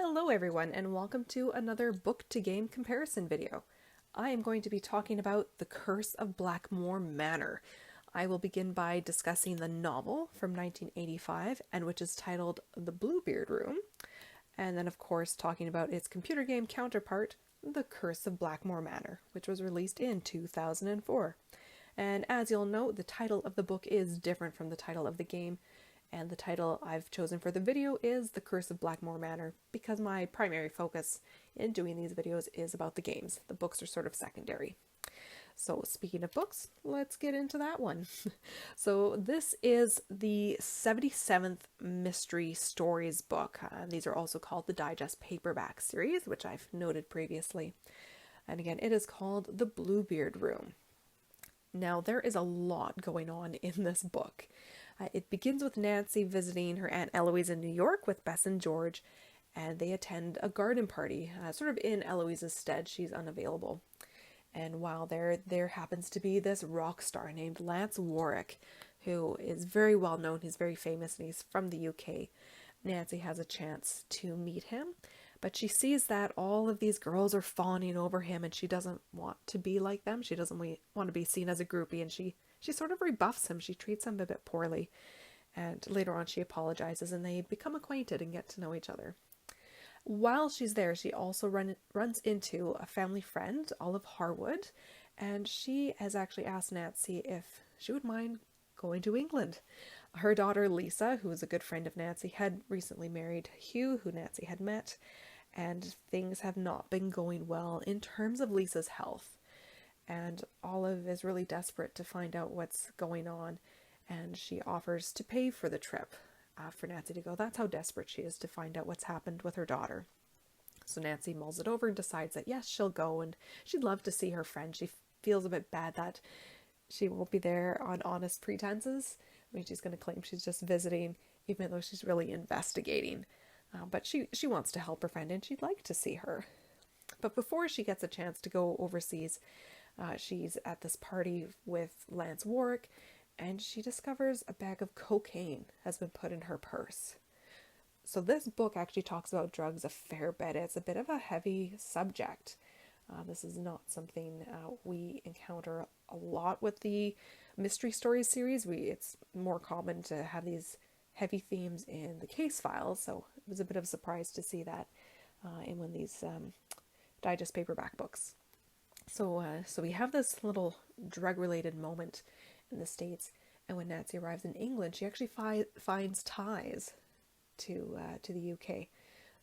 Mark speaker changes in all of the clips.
Speaker 1: Hello everyone and welcome to another book to game comparison video. I am going to be talking about The Curse of Blackmoor Manor. I will begin by discussing the novel from 1985 and which is titled The Bluebeard Room, and then of course talking about its computer game counterpart, The Curse of Blackmoor Manor, which was released in 2004. And as you'll note, the title of the book is different from the title of the game. And the title I've chosen for the video is The Curse of Blackmoor Manor because my primary focus in doing these videos is about the games. The books are sort of secondary. So speaking of books, let's get into that one. So this is the 77th Mystery Stories book. These are also called the Digest Paperback series, which I've noted previously. And again, it is called The Bluebeard Room. Now, there is a lot going on in this book. It begins with Nancy visiting her Aunt Eloise in New York with Bess and George, and they attend a garden party, sort of in Eloise's stead. She's unavailable. And while there happens to be this rock star named Lance Warwick, who is very well known. He's very famous, and he's from the UK. Nancy has a chance to meet him, but she sees that all of these girls are fawning over him, and she doesn't want to be like them. She doesn't want to be seen as a groupie, and she sort of rebuffs him. She treats him a bit poorly. And later on she apologizes and they become acquainted and get to know each other. While she's there, she also runs into a family friend, Olive Harwood, and she has actually asked Nancy if she would mind going to England. Her daughter Lisa, who is a good friend of Nancy, had recently married Hugh, who Nancy had met, and things have not been going well in terms of Lisa's health. And Olive is really desperate to find out what's going on, and she offers to pay for the trip for Nancy to go. That's how desperate she is to find out what's happened with her daughter. So Nancy mulls it over and decides that yes, she'll go, and she'd love to see her friend. She feels a bit bad that she won't be there on honest pretenses. I mean, she's going to claim she's just visiting, even though she's really investigating. But she wants to help her friend, and she'd like to see her. But before she gets a chance to go overseas, she's at this party with Lance Warwick, and she discovers a bag of cocaine has been put in her purse. So this book actually talks about drugs a fair bit. It's a bit of a heavy subject. This is not something we encounter a lot with the Mystery Stories series. It's more common to have these heavy themes in the case files, so it was a bit of a surprise to see that in one of these Digest paperback books. So we have this little drug-related moment in the States, and when Nancy arrives in England, she actually finds ties to the UK.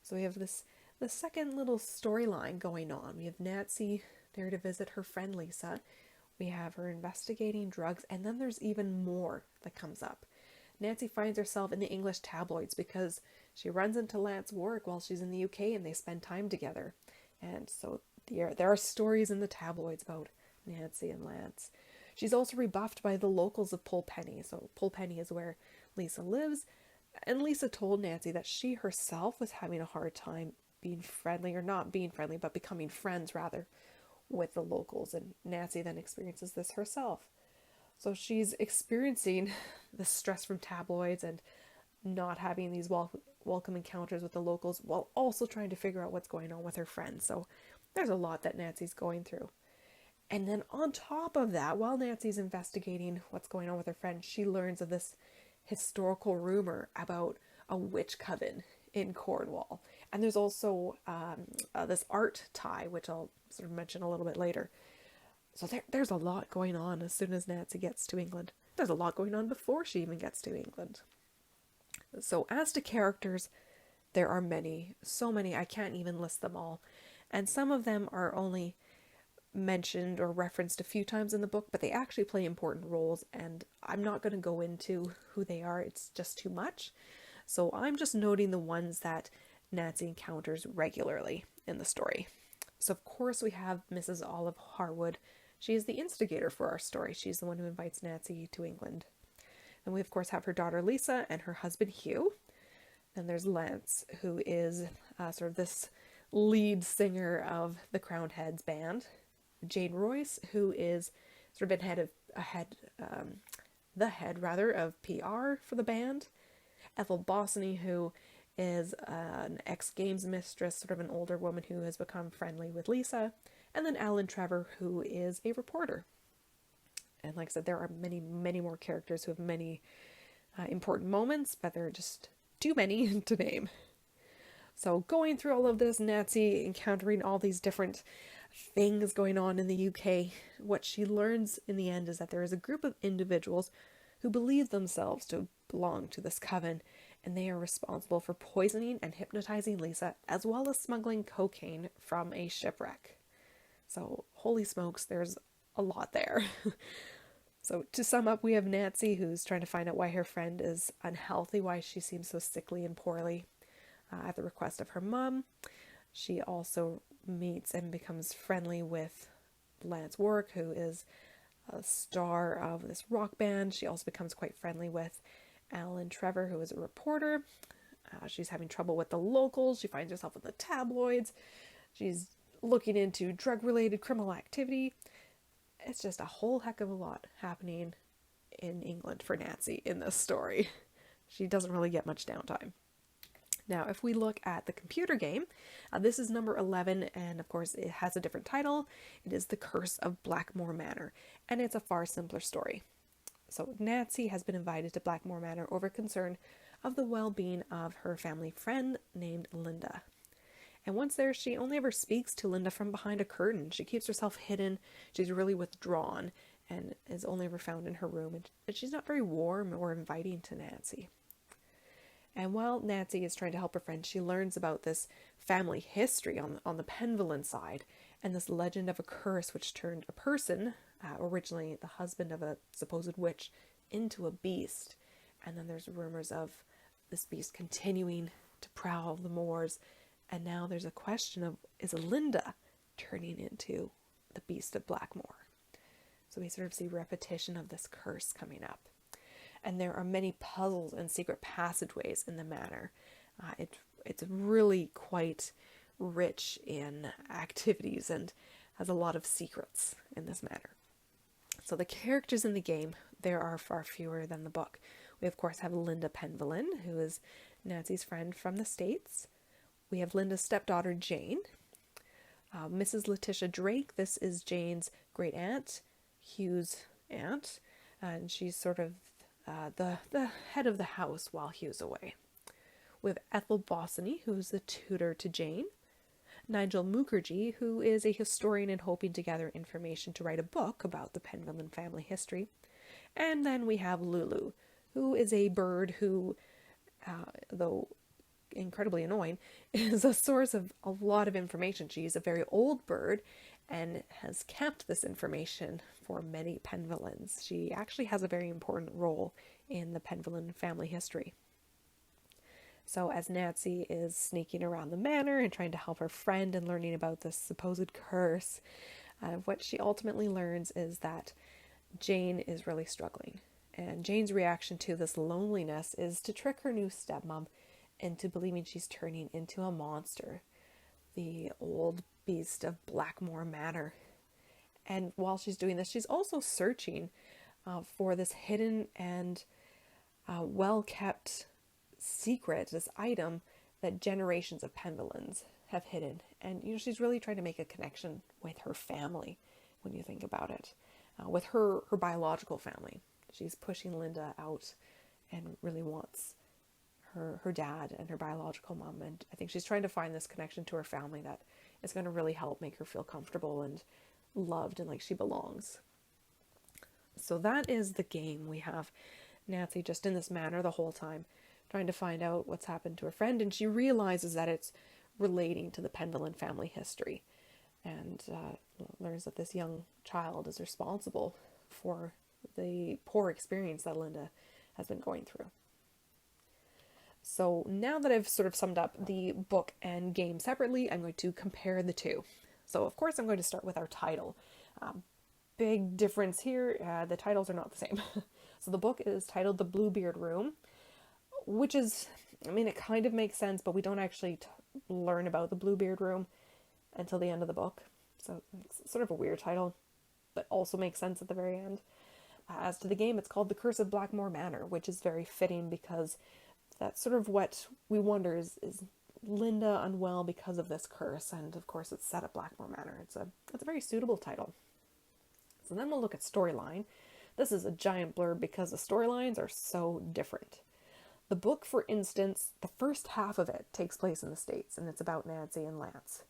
Speaker 1: So we have the second little storyline going on. We have Nancy there to visit her friend Lisa. We have her investigating drugs, and then there's even more that comes up. Nancy finds herself in the English tabloids because she runs into Lance Warwick while she's in the UK, and they spend time together. And so there are stories in the tabloids about Nancy and Lance. She's also rebuffed by the locals of Polpenny. So Polpenny is where Lisa lives. And Lisa told Nancy that she herself was having a hard time being friendly, or not being friendly, but becoming friends rather, with the locals. And Nancy then experiences this herself. So she's experiencing the stress from tabloids and not having these welcome encounters with the locals while also trying to figure out what's going on with her friends. So there's a lot that Nancy's going through. And then on top of that, while Nancy's investigating what's going on with her friend, she learns of this historical rumor about a witch coven in Cornwall. And there's also this art tie, which I'll sort of mention a little bit later. So there's a lot going on as soon as Nancy gets to England. There's a lot going on before she even gets to England. So as to characters, there are many, so many, I can't even list them all. And some of them are only mentioned or referenced a few times in the book, but they actually play important roles, and I'm not going to go into who they are. It's just too much. So I'm just noting the ones that Nancy encounters regularly in the story. So of course we have Mrs. Olive Harwood. She is the instigator for our story. She's the one who invites Nancy to England. And we of course have her daughter Lisa and her husband Hugh. Then there's Lance, who is sort of this lead singer of the Crowned Heads band. Jane Royce, who is sort of the head of PR for the band. Ethel Bossany, who is an ex-games mistress, sort of an older woman who has become friendly with Lisa, and then Alan Trevor, who is a reporter. And like I said, there are many, many more characters who have many important moments, but there are just too many to name. So going through all of this, Nancy encountering all these different things going on in the UK, what she learns in the end is that there is a group of individuals who believe themselves to belong to this coven, and they are responsible for poisoning and hypnotizing Lisa, as well as smuggling cocaine from a shipwreck. So, holy smokes, there's a lot there. So, to sum up, we have Nancy, who's trying to find out why her friend is unhealthy, why she seems so sickly and poorly, at the request of her mom. She also meets and becomes friendly with Lance Warwick, who is a star of this rock band. She also becomes quite friendly with Alan Trevor, who is a reporter. She's having trouble with the locals. She finds herself in the tabloids. She's looking into drug-related criminal activity. It's just a whole heck of a lot happening in England for Nancy in this story. She doesn't really get much downtime. Now, if we look at the computer game, this is number 11, and of course it has a different title. It is The Curse of Blackmoor Manor, and it's a far simpler story. So Nancy has been invited to Blackmoor Manor over concern of the well-being of her family friend named Linda. And once there, she only ever speaks to Linda from behind a curtain. She keeps herself hidden, she's really withdrawn, and is only ever found in her room, and she's not very warm or inviting to Nancy. And while Nancy is trying to help her friend, she learns about this family history on the Penvillin side, and this legend of a curse which turned a person, originally the husband of a supposed witch, into a beast. And then there's rumors of this beast continuing to prowl the moors, and now there's a question of, is Linda turning into the beast of Blackmoor? So we sort of see repetition of this curse coming up. And there are many puzzles and secret passageways in the manor. It's really quite rich in activities and has a lot of secrets in this manor. So the characters in the game, there are far fewer than the book. We of course have Linda Penvillin, who is Nancy's friend from the States. We have Linda's stepdaughter Jane. Mrs. Letitia Drake, this is Jane's great aunt, Hugh's aunt, and she's sort of the head of the house while Hugh's away. We have Ethel Bossany, who's the tutor to Jane. Nigel Mukherjee, who is a historian and hoping to gather information to write a book about the Penvillin family history. And then we have Lulu, who is a bird who, though incredibly annoying, is a source of a lot of information. She's a very old bird and has kept this information for many Penvillins. She actually has a very important role in the Penvillin family history. So as Nancy is sneaking around the manor and trying to help her friend and learning about this supposed curse, what she ultimately learns is that Jane is really struggling. And Jane's reaction to this loneliness is to trick her new stepmom into believing she's turning into a monster, the old beast of Blackmoor Manor. And while she's doing this, she's also searching for this hidden and well-kept secret, this item that generations of Penvillins have hidden. And, she's really trying to make a connection with her family, when you think about it, with her biological family. She's pushing Linda out and really wants her dad and her biological mom. And I think she's trying to find this connection to her family that is going to really help make her feel comfortable and loved and like she belongs. So that is the game. We have Nancy just in this manner the whole time, trying to find out what's happened to her friend, and she realizes that it's relating to the Penvillin family history, and learns that this young child is responsible for the poor experience that Linda has been going through. So now that I've sort of summed up the book and game separately, I'm going to compare the two. So of course I'm going to start with our title. Big difference here, the titles are not the same. So the book is titled The Bluebeard Room, which is, it kind of makes sense, but we don't actually learn about the Bluebeard Room until the end of the book. So it's sort of a weird title, but also makes sense at the very end. As to the game, it's called The Curse of Blackmoor Manor, which is very fitting because That's sort of what we wonder is Linda unwell because of this curse? And of course, it's set at Blackmoor Manor. It's a very suitable title. So then we'll look at storyline. This is a giant blurb because the storylines are so different. The book, for instance, the first half of it takes place in the States, and it's about Nancy and Lance.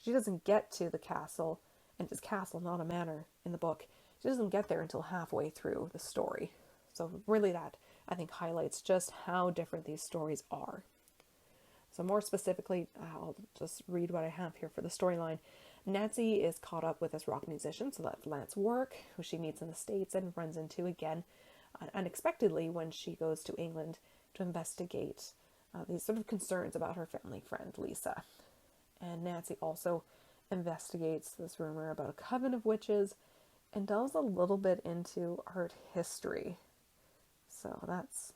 Speaker 1: She doesn't get to the castle, and it's castle, not a manor, in the book. She doesn't get there until halfway through the story. So really that, I think, highlights just how different these stories are. So more specifically, I'll just read what I have here for the storyline. Nancy is caught up with this rock musician, so that's Lance Warwick, who she meets in the States and runs into again unexpectedly when she goes to England to investigate these sort of concerns about her family friend, Lisa. And Nancy also investigates this rumor about a coven of witches and delves a little bit into art history. So that's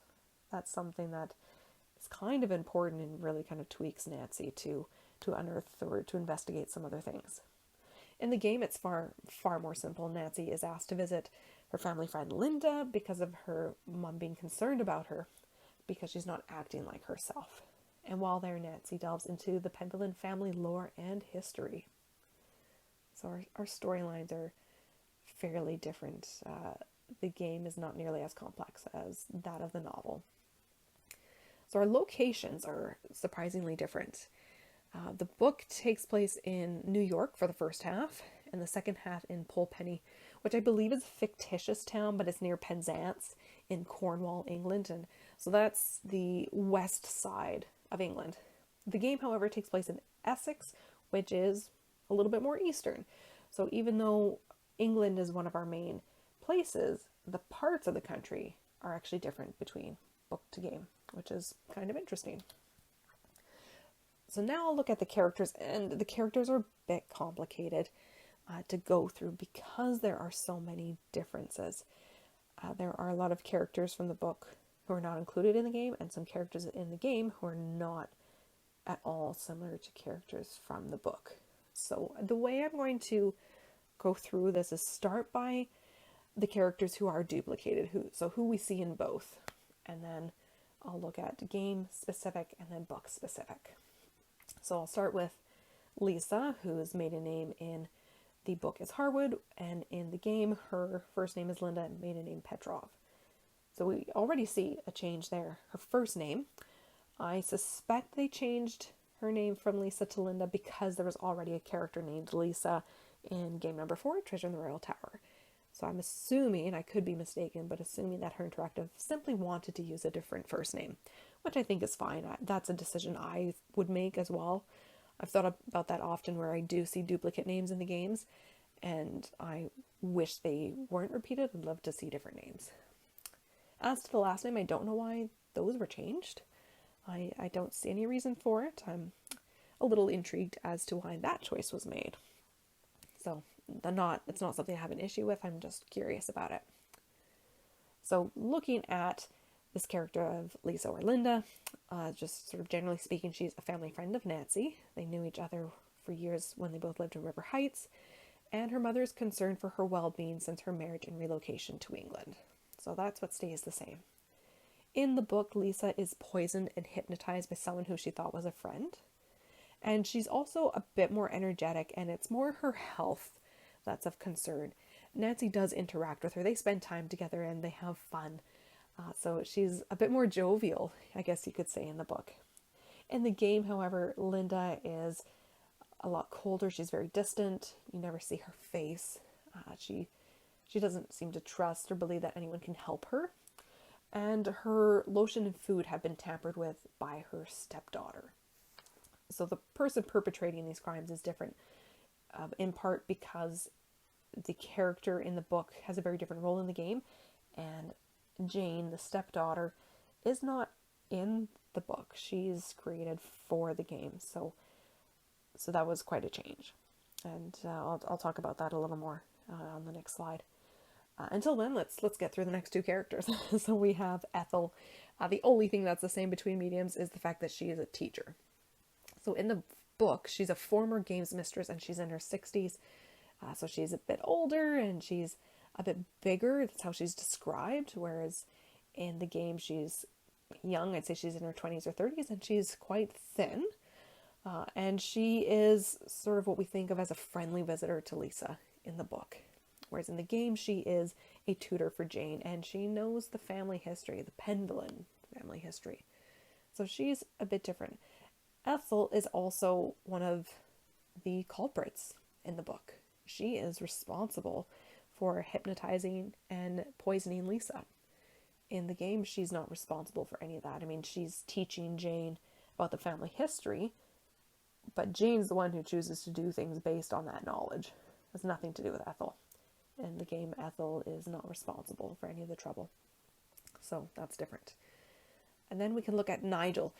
Speaker 1: something that is kind of important and really kind of tweaks Nancy to unearth or to investigate some other things. In the game, it's far more simple. Nancy is asked to visit her family friend Linda because of her mom being concerned about her because she's not acting like herself. And while there, Nancy delves into the Pendleton family lore and history. So our storylines are fairly different. The game is not nearly as complex as that of the novel. So our locations are surprisingly different. The book takes place in New York for the first half, and the second half in Polpenny, which I believe is a fictitious town, but it's near Penzance in Cornwall, England, and so that's the west side of England. The game, however, takes place in Essex, which is a little bit more eastern. So even though England is one of our main places, the parts of the country are actually different between book to game, which is kind of interesting. So now I'll look at the characters, and the characters are a bit complicated to go through because there are so many differences. There are a lot of characters from the book who are not included in the game, and some characters in the game who are not at all similar to characters from the book. So the way I'm going to go through this is start by the characters who are duplicated, who we see in both, and then I'll look at game specific and then book specific. So I'll start with Lisa, whose maiden name in the book is Harwood, and in the game her first name is Linda and maiden name Petrov. So we already see a change there. Her first name, I suspect they changed her name from Lisa to Linda because there was already a character named Lisa in game number 4, Treasure in the Royal Tower. So I'm assuming, I could be mistaken, but assuming that Her Interactive simply wanted to use a different first name, which I think is fine. That's a decision I would make as well. I've thought about that often where I do see duplicate names in the games, and I wish they weren't repeated. I'd love to see different names. As to the last name, I don't know why those were changed. I don't see any reason for it. I'm a little intrigued as to why that choice was made. So it's not something I have an issue with. I'm just curious about it. So looking at this character of Lisa or Linda, just sort of generally speaking, she's a family friend of Nancy. They knew each other for years when they both lived in River Heights, and her mother is concerned for her well-being since her marriage and relocation to England. So that's what stays the same. In the book, Lisa is poisoned and hypnotized by someone who she thought was a friend. And she's also a bit more energetic, and it's more her health that's of concern. Nancy does interact with her. They spend time together and they have fun. So she's a bit more jovial, I guess you could say, in the book. In the game, however, Linda is a lot colder. She's very distant. You never see her face. She doesn't seem to trust or believe that anyone can help her. And her lotion and food have been tampered with by her stepdaughter. So the person perpetrating these crimes is different, in part because the character in the book has a very different role in the game, and Jane, the stepdaughter, is not in the book. She's created for the game, so that was quite a change, and I'll talk about that a little more on the next slide. Until then, let's get through the next two characters. So we have Ethel. The only thing that's the same between mediums is the fact that she is a teacher. So in the book, she's a former games mistress and she's in her 60s. So she's a bit older and she's a bit bigger. That's how she's described. Whereas in the game, she's young. I'd say she's in her 20s or 30s, and she's quite thin. And she is sort of what we think of as a friendly visitor to Lisa in the book. Whereas in the game, she is a tutor for Jane, and she knows the family history, the Penvillen family history. So she's a bit different. Ethel is also one of the culprits in the book. She is responsible for hypnotizing and poisoning Lisa. In the game, she's not responsible for any of that. I mean, she's teaching Jane about the family history, but Jane's the one who chooses to do things based on that knowledge. It has nothing to do with Ethel. In the game, Ethel is not responsible for any of the trouble. So that's different. And then we can look at Nigel.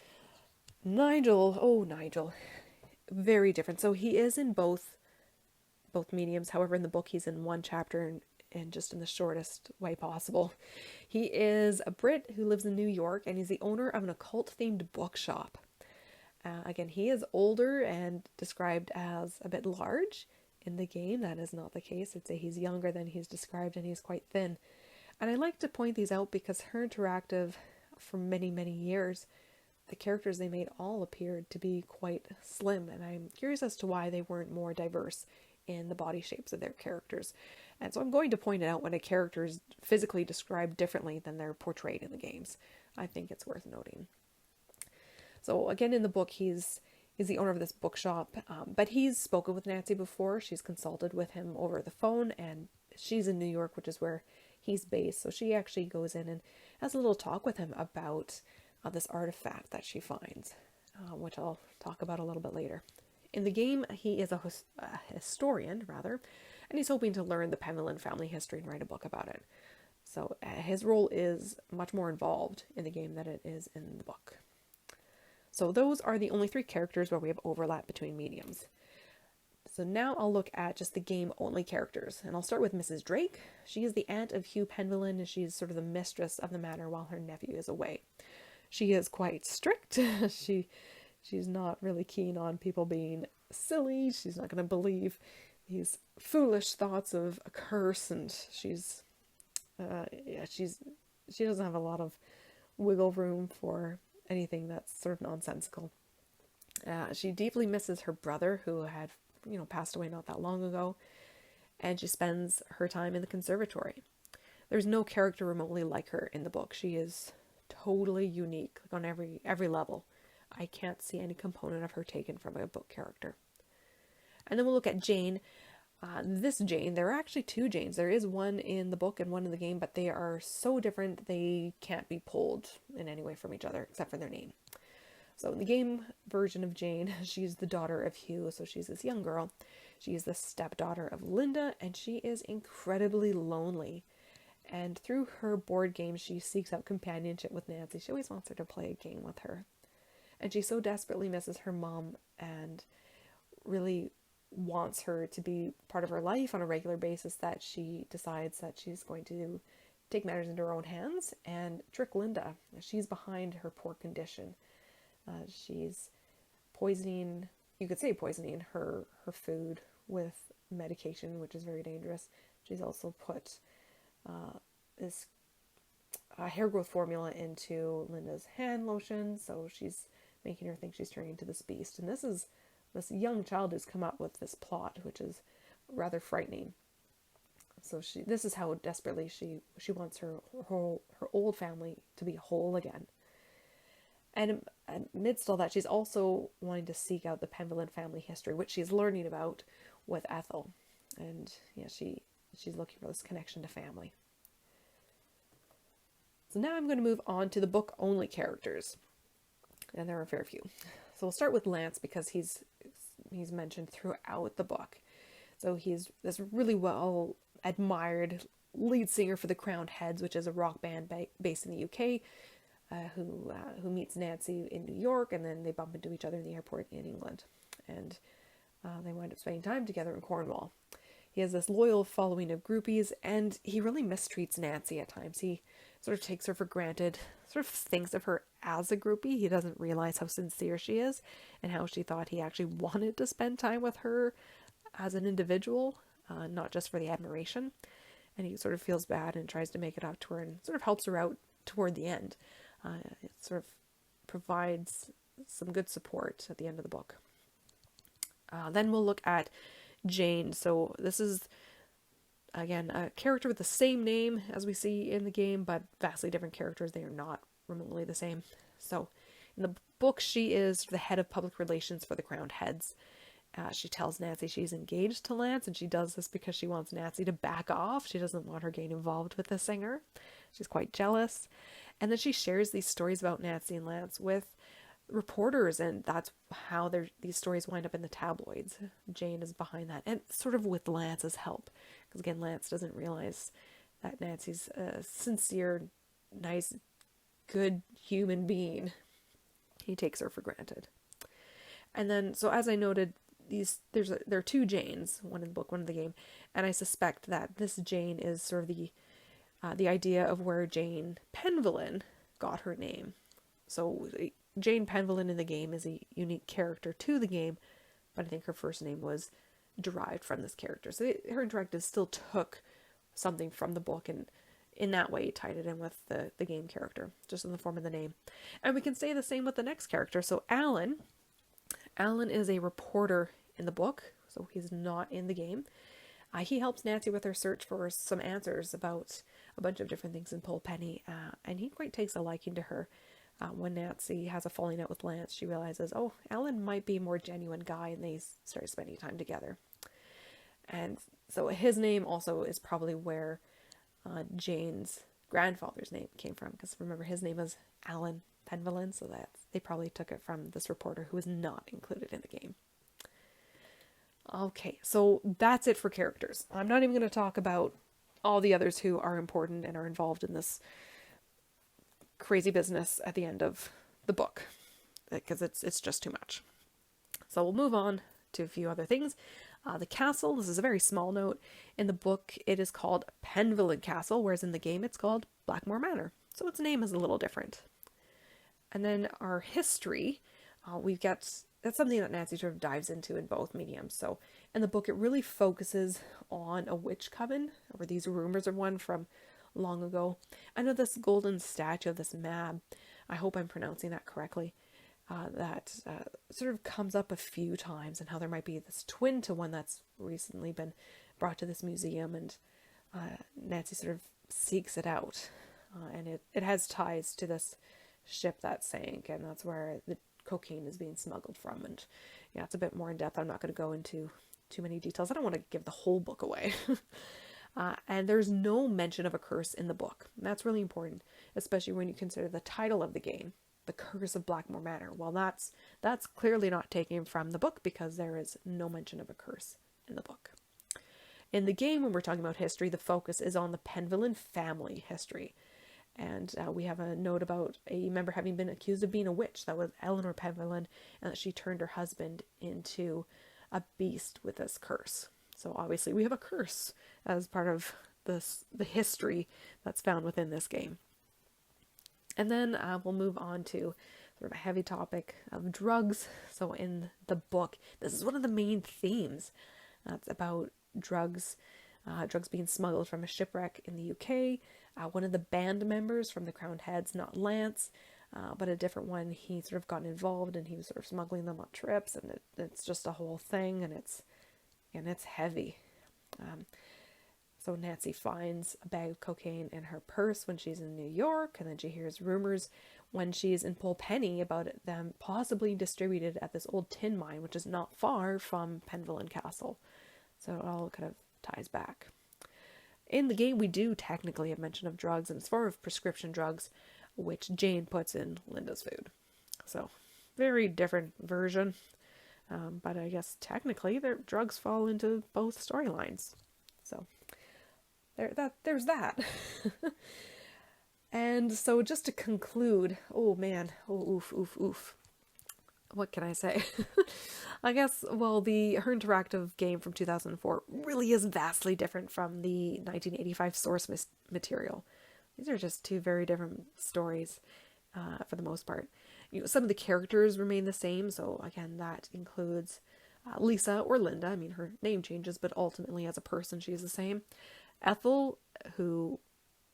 Speaker 1: Nigel. Very different. So he is in both mediums. However, in the book, he's in one chapter and just in the shortest way possible. He is a Brit who lives in New York, and he's the owner of an occult-themed bookshop. Again, he is older and described as a bit large. In the game, that is not the case. I'd say he's younger than he's described, and he's quite thin. And I like to point these out because her interactive, for many, many years, the characters they made all appeared to be quite slim, and I'm curious as to why they weren't more diverse in the body shapes of their characters. And so I'm going to point it out when a character is physically described differently than they're portrayed in the games. I think it's worth noting. So again, in the book, he's the owner of this bookshop, but he's spoken with Nancy before. She's consulted with him over the phone, and she's in New York, which is where he's based. So she actually goes in and has a little talk with him about this artifact that she finds, which I'll talk about a little bit later. In the game, he is a historian, rather, and he's hoping to learn the Penvillen family history and write a book about it. So his role is much more involved in the game than it is in the book. So those are the only 3 characters where we have overlap between mediums. So now I'll look at just the game-only characters, and I'll start with Mrs. Drake. She is the aunt of Hugh Penvillen, and she's sort of the mistress of the manor while her nephew is away. She is quite strict. She's not really keen on people being silly. She's not going to believe these foolish thoughts of a curse, and she doesn't have a lot of wiggle room for anything that's sort of nonsensical. She deeply misses her brother, who had, passed away not that long ago, and she spends her time in the conservatory. There's no character remotely like her in the book. She is totally unique, like on every level. I can't see any component of her taken from a book character. And then we'll look at Jane. This Jane, there are actually 2 Janes. There is one in the book and one in the game, but they are so different they can't be pulled in any way from each other except for their name. So in the game version of Jane, she's the daughter of Hugh, so she's this young girl. She is the stepdaughter of Linda, and she is incredibly lonely. And through her board game, she seeks out companionship with Nancy. She always wants her to play a game with her. And she so desperately misses her mom and really wants her to be part of her life on a regular basis that she decides that she's going to take matters into her own hands and trick Linda. She's behind her poor condition. She's poisoning her food with medication, which is very dangerous. She's also put this hair growth formula into Linda's hand lotion, so she's making her think she's turning into this beast. And this young child has come up with this plot, which is rather frightening. So this is how desperately she wants her old family to be whole again. And amidst all that, she's also wanting to seek out the Penvillen family history, which she's learning about with Ethel. And she's looking for this connection to family. So now I'm going to move on to the book-only characters. And there are very few. So we'll start with Lance because he's mentioned throughout the book. So he's this really well admired lead singer for the Crowned Heads, which is a rock band based in the UK, who meets Nancy in New York, and then they bump into each other in the airport in England, and they wind up spending time together in Cornwall. He has this loyal following of groupies, and he really mistreats Nancy at times. He sort of takes her for granted, sort of thinks of her as a groupie. He doesn't realize how sincere she is and how she thought he actually wanted to spend time with her as an individual, not just for the admiration. And he sort of feels bad and tries to make it up to her and sort of helps her out toward the end. It sort of provides some good support at the end of the book. Then we'll look at Jane. So this is, again, a character with the same name as we see in the game, but vastly different characters. They are not remotely the same. So in the book, she is the head of public relations for the Crowned Heads. She tells Nancy she's engaged to Lance, and she does this because she wants Nancy to back off. She doesn't want her getting involved with the singer. She's quite jealous. And then she shares these stories about Nancy and Lance with reporters, and that's how these stories wind up in the tabloids. Jane is behind that, and sort of with Lance's help. Because again, Lance doesn't realize that Nancy's a sincere, nice, good human being. He takes her for granted. And then, so as I noted, there are two Janes, one in the book, one in the game, and I suspect that this Jane is sort of the idea of where Jane Penvillin got her name. So Jane Penvillin in the game is a unique character to the game, but I think her first name was derived from this character. So her directives still took something from the book, and in that way tied it in with the game character, just in the form of the name. And we can say the same with the next character. So Alan is a reporter in the book, so he's not in the game. He helps Nancy with her search for some answers about a bunch of different things in Polpenny, and he quite takes a liking to her. When Nancy has a falling out with Lance, she realizes, oh, Alan might be a more genuine guy, and they start spending time together. And so his name also is probably where Jane's grandfather's name came from, because remember, his name was Alan Penvillin, so that they probably took it from this reporter who was not included in the game. Okay, so that's it for characters. I'm not even going to talk about all the others who are important and are involved in this crazy business at the end of the book, because it's just too much. So we'll move on to a few other things. The castle, this is a very small note. In the book, it is called Penvillin Castle, whereas in the game it's called Blackmoor Manor. So its name is a little different. And then our history, that's something that Nancy sort of dives into in both mediums. So in the book, it really focuses on a witch coven, or these rumors of one from long ago. I know this golden statue of this Mab, I hope I'm pronouncing that correctly, that sort of comes up a few times, and how there might be this twin to one that's recently been brought to this museum, and Nancy sort of seeks it out. And it has ties to this ship that sank, and that's where the cocaine is being smuggled from. And yeah, it's a bit more in depth. I'm not going to go into too many details. I don't want to give the whole book away. And there's no mention of a curse in the book. And that's really important, especially when you consider the title of the game, The Curse of Blackmoor Manor. Well, that's clearly not taken from the book, because there is no mention of a curse in the book. In the game, when we're talking about history, the focus is on the Penvillin family history. And we have a note about a member having been accused of being a witch. That was Eleanor Penvillin, and that she turned her husband into a beast with this curse. So obviously we have a curse as part of the history that's found within this game. And then we'll move on to sort of a heavy topic of drugs. So in the book, this is one of the main themes. It's about drugs being smuggled from a shipwreck in the UK. One of the band members from the Crowned Heads, not Lance, but a different one, he sort of got involved, and he was sort of smuggling them on trips, and it's just a whole thing, and it's heavy. So Nancy finds a bag of cocaine in her purse when she's in New York, and then she hears rumors when she's in Polpenny about them possibly distributed at this old tin mine, which is not far from Penvillin Castle. So it all kind of ties back. In the game, we do technically have mention of drugs, and it's form of prescription drugs, which Jane puts in Linda's food. So, very different version. But I guess technically, their drugs fall into both storylines. So, there's that. And so, just to conclude, oh man, oof. What can I say? I guess, well, her interactive game from 2004 really is vastly different from the 1985 source material. These are just two very different stories for the most part. Some of the characters remain the same, so again, that includes Lisa or Linda. I mean, her name changes, but ultimately as a person, she's the same. Ethel, her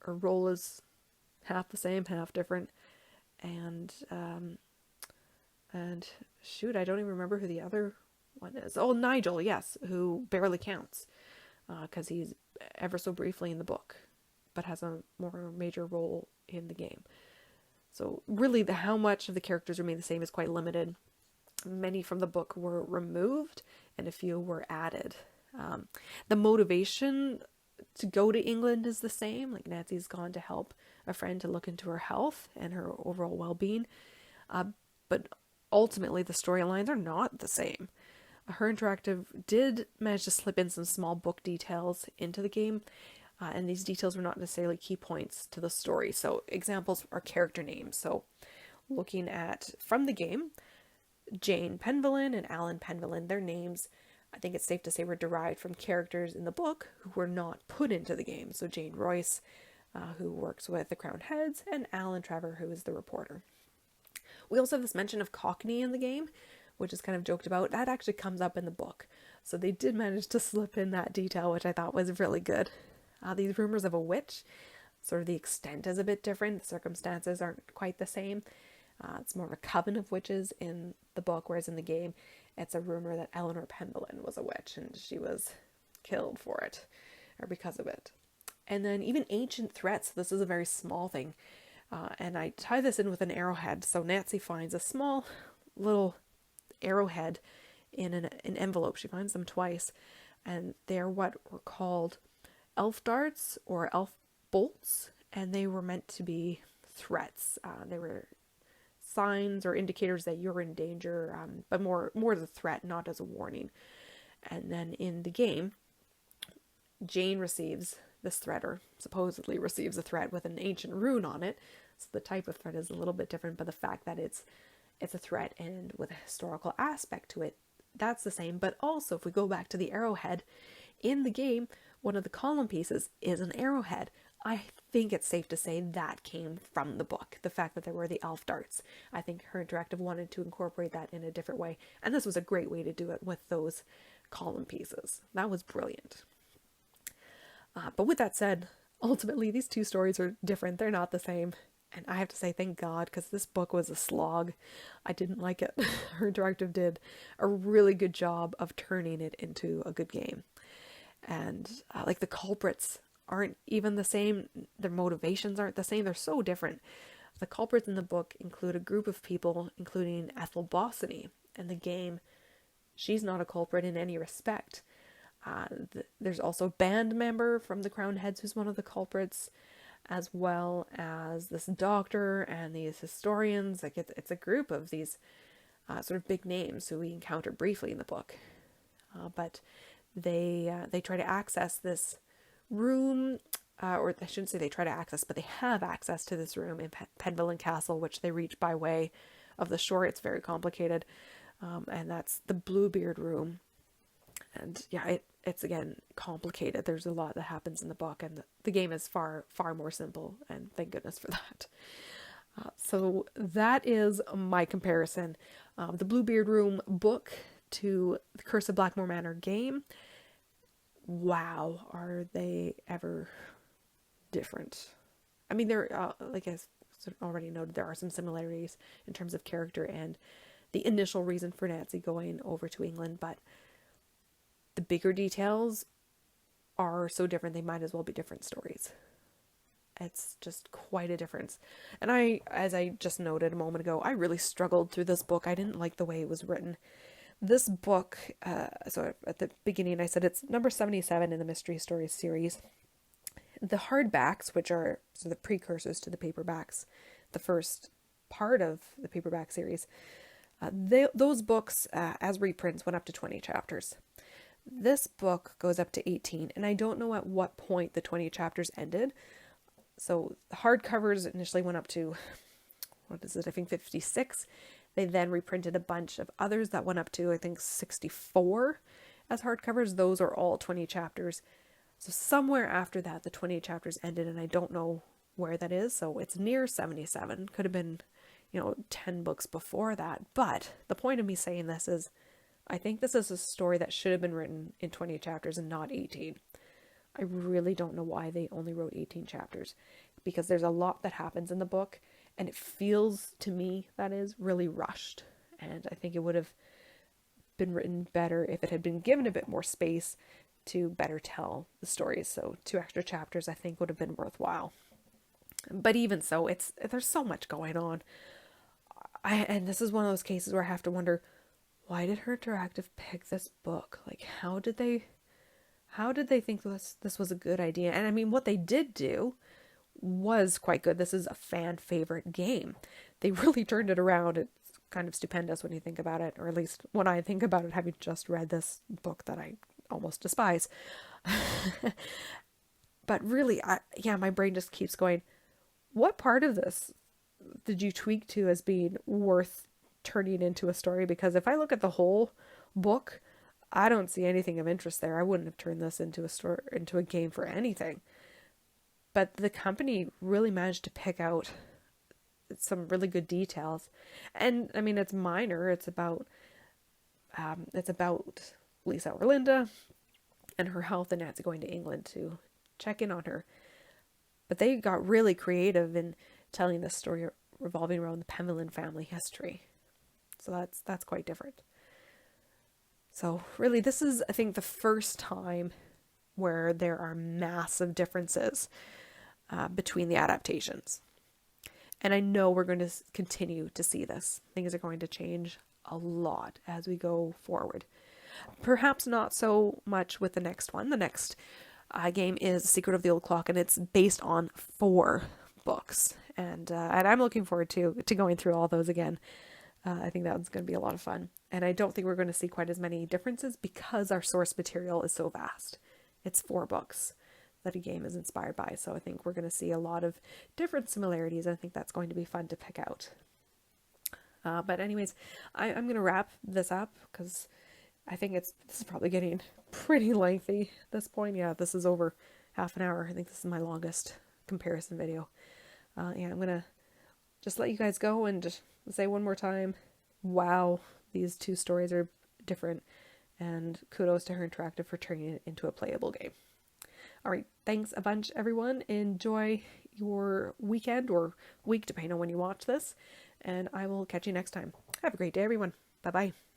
Speaker 1: role is half the same, half different. and shoot, I don't even remember who the other one is. Oh, Nigel, yes, who barely counts, because he's ever so briefly in the book, but has a more major role in the game. So really, how much of the characters remain the same is quite limited. Many from the book were removed, and a few were added. The motivation to go to England is the same. Like, Nancy's gone to help a friend to look into her health and her overall well-being. But ultimately, the storylines are not the same. Her Interactive did manage to slip in some small book details into the game, and these details were not necessarily key points to the story. So examples are character names. So looking at from the game, Jane Penvillin and Alan Penvillin, their names, I think it's safe to say, were derived from characters in the book who were not put into the game. So Jane Royce, who works with the Crowned Heads, and Alan Trevor, who is the reporter. We also have this mention of Cockney in the game, which is kind of joked about. That actually comes up in the book. So they did manage to slip in that detail, which I thought was really good. These rumors of a witch, sort of the extent is a bit different. The circumstances aren't quite the same. It's more of a coven of witches in the book, whereas in the game, it's a rumor that Eleanor Penvillin was a witch and she was killed for it, or because of it. And then even ancient threats. This is a very small thing. And I tie this in with an arrowhead. So Nancy finds a small little arrowhead in an envelope. She finds them twice. And they're what were called elf darts or elf bolts. And they were meant to be threats. They were signs or indicators that you're in danger, but more as a threat, not as a warning. And then in the game, Jane receives this threat, or supposedly receives a threat with an ancient rune on it. So the type of threat is a little bit different, but the fact that it's a threat and with a historical aspect to it, that's the same. But also, if we go back to the arrowhead, in the game, one of the column pieces is an arrowhead. I think it's safe to say that came from the book. The fact that there were the elf darts. I think Her Interactive wanted to incorporate that in a different way. And this was a great way to do it with those column pieces. That was brilliant. But with that said, ultimately these two stories are different. They're not the same. And I have to say thank God, because this book was a slog. I didn't like it. Her Interactive did a really good job of turning it into a good game. And like the culprits aren't even the same. Their motivations aren't the same. They're so different. The culprits in the book include a group of people, including Ethel Bossany. In the game, she's not a culprit in any respect. There's also a band member from the Crowned Heads who's one of the culprits, as well as this doctor and these historians. Like it's a group of these sort of big names who we encounter briefly in the book. But they try to access this room, or I shouldn't say they try to access, but they have access to this room in Penvillin Castle, which they reach by way of the shore. It's very complicated, and that's the Bluebeard Room. And yeah, it's again complicated. There's a lot that happens in the book, and the game is far more simple, and thank goodness for that. So that is my comparison. The Bluebeard Room book to the Curse of Blackmoor Manor game. Wow, are they ever different? I mean, there, like I already noted, there are some similarities in terms of character and the initial reason for Nancy going over to England, but the bigger details are so different, they might as well be different stories. It's just quite a difference. And as I just noted a moment ago, I really struggled through this book. I didn't like the way it was written. This book, so at the beginning I said it's number 77 in the Mystery Stories series. The hardbacks, which are the precursors to the paperbacks, the first part of the paperback series, those books as reprints went up to 20 chapters. This book goes up to 18, and I don't know at what point the 20 chapters ended. So the hardcovers initially went up to, I think 56. They then reprinted a bunch of others that went up to, I think, 64 as hardcovers. Those are all 20 chapters. So somewhere after that, the 20 chapters ended, and I don't know where that is. So it's near 77. Could have been, 10 books before that. But the point of me saying this is, I think this is a story that should have been written in 20 chapters and not 18. I really don't know why they only wrote 18 chapters, because there's a lot that happens in the book, and it feels to me, that is, really rushed. And I think it would have been written better if it had been given a bit more space to better tell the stories. So 2 extra chapters I think would have been worthwhile. But even so, there's so much going on. And this is one of those cases where I have to wonder, why did Her Interactive pick this book? Like, how did they think this was a good idea? And I mean, what they did do was quite good. This is a fan favorite game. They really turned it around. It's kind of stupendous when you think about it, or at least when I think about it, having just read this book that I almost despise. But really, my brain just keeps going, what part of this did you tweak to as being worth turning into a story? Because if I look at the whole book, I don't see anything of interest there. I wouldn't have turned this into a game for anything. But the company really managed to pick out some really good details. And I mean, it's minor. It's about Lisa Orlinda and her health, and Nancy going to England to check in on her. But they got really creative in telling this story revolving around the Pemberlin family history. So that's quite different. So really, this is, I think, the first time where there are massive differences between the adaptations. And I know we're going to continue to see this. Things are going to change a lot as we go forward. Perhaps not so much with the next one. The next game is Secret of the Old Clock, and it's based on 4 books. And I'm looking forward to going through all those again. I think that's going to be a lot of fun. And I don't think we're going to see quite as many differences because our source material is so vast. It's 4 books that a game is inspired by. So I think we're going to see a lot of different similarities. I think that's going to be fun to pick out. But anyways, I'm going to wrap this up because I think this is probably getting pretty lengthy at this point. Yeah, this is over half an hour. I think this is my longest comparison video. I'm going to just let you guys go and just say one more time, wow, these 2 stories are different, and kudos to Her Interactive for turning it into a playable game. All right, thanks a bunch, everyone. Enjoy your weekend or week, depending on when you watch this, and I will catch you next time. Have a great day, everyone. Bye-bye.